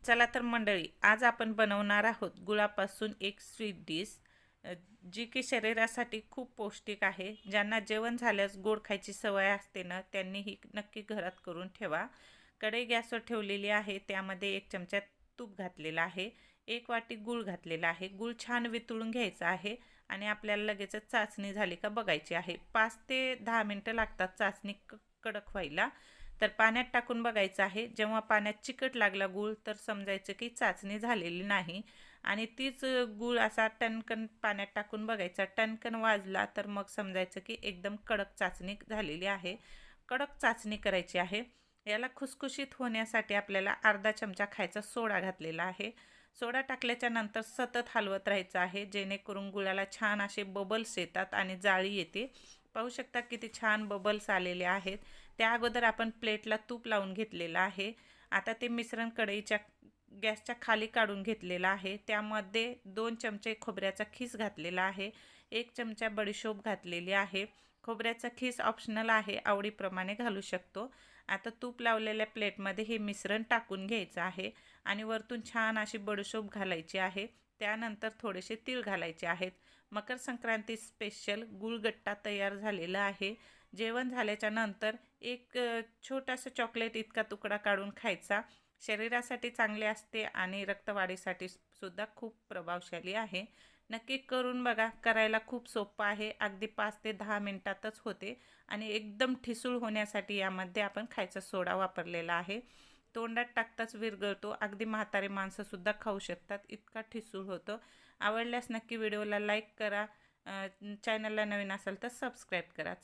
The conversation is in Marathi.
चला तर मंडळी, आज आपण बनवणार आहोत गुळापासून एक स्वीट डिश, जी की शरीरासाठी खूप पौष्टिक आहे. ज्यांना जेवण झाल्यास गोड खायची सवय असते ना, त्यांनी ही नक्की घरात करून ठेवा. कढई गॅसवर ठेवलेली आहे, त्यामध्ये 1 चमचा तूप घातलेला आहे, 1 वाटी गूळ घातलेला आहे. गूळ छान वितळून घ्यायचा आहे आणि आपल्याला लगेचच चाचणी झाली का बघायची आहे. 5 ते 10 मिनटं लागतात चाचणी कडक व्हायला. तर पाण्यात टाकून बघायचं आहे. जेव्हा पाण्यात चिकट लागला गूळ तर समजायचं की चाचणी झालेली नाही आणि तीच गूळ असा टणकन पाण्यात टाकून बघायचा. टणकन वाजला तर मग समजायचं की एकदम कडक चाचणी झालेली आहे. कडक चाचणी करायची आहे. याला खुसखुशीत होण्यासाठी आपल्याला अर्धा चमचा खायचा सोडा घातलेला आहे. सोडा टाकल्याच्या नंतर सतत हलवत राहायचं आहे, जेणेकरून गुळाला छान असे बबल्स येतात आणि जाळी येते. पाहू शकता किती छान बबल्स आलेले आहेत. त्या अगोदर आपण प्लेटला तूप लावून घेतलेलं आहे. आता ते मिश्रण कढईच्या गॅसच्या खाली काढून घेतलेलं आहे. त्यामध्ये 2 चमचे खोबऱ्याचा खीस घातलेला आहे, 1 चमचा बडीशोप घातलेली आहे. खोबऱ्याचा खीस ऑप्शनल आहे, आवडीप्रमाणे घालू शकतो. आता तूप लावलेल्या प्लेटमध्ये हे मिश्रण टाकून घ्यायचं आहे आणि वरतून छान अशी बडीशोप घालायची आहे. त्यानंतर थोडेसे तीळ घालायचे आहेत. मकर संक्रांती स्पेशल गुळगट्टा तयार झालेला आहे. जेवण झाल्याच्या नंतर एक छोटासा चॉकलेट इतका तुकडा काढून खायचा. शरीरासाठी चांगले असते आणि रक्तवाढीसाठी सुद्धा खूप प्रभावशाली आहे. नक्की करून बघा. करायला खूप सोपं आहे. अगदी 5 ते 10 मिनिटातच होते आणि एकदम ठिसूळ होण्यासाठी यामध्ये आपण खायचा सोडा वापरलेला आहे. तोंडात टाकताच विरघळतो. अगदी म्हातारे माणसंसुद्धा खाऊ शकतात, इतका ठिसूळ होतो. आवडल्यास नक्की व्हिडिओला लाईक करा. चॅनलला नवीन असाल तर सबस्क्राईब करा.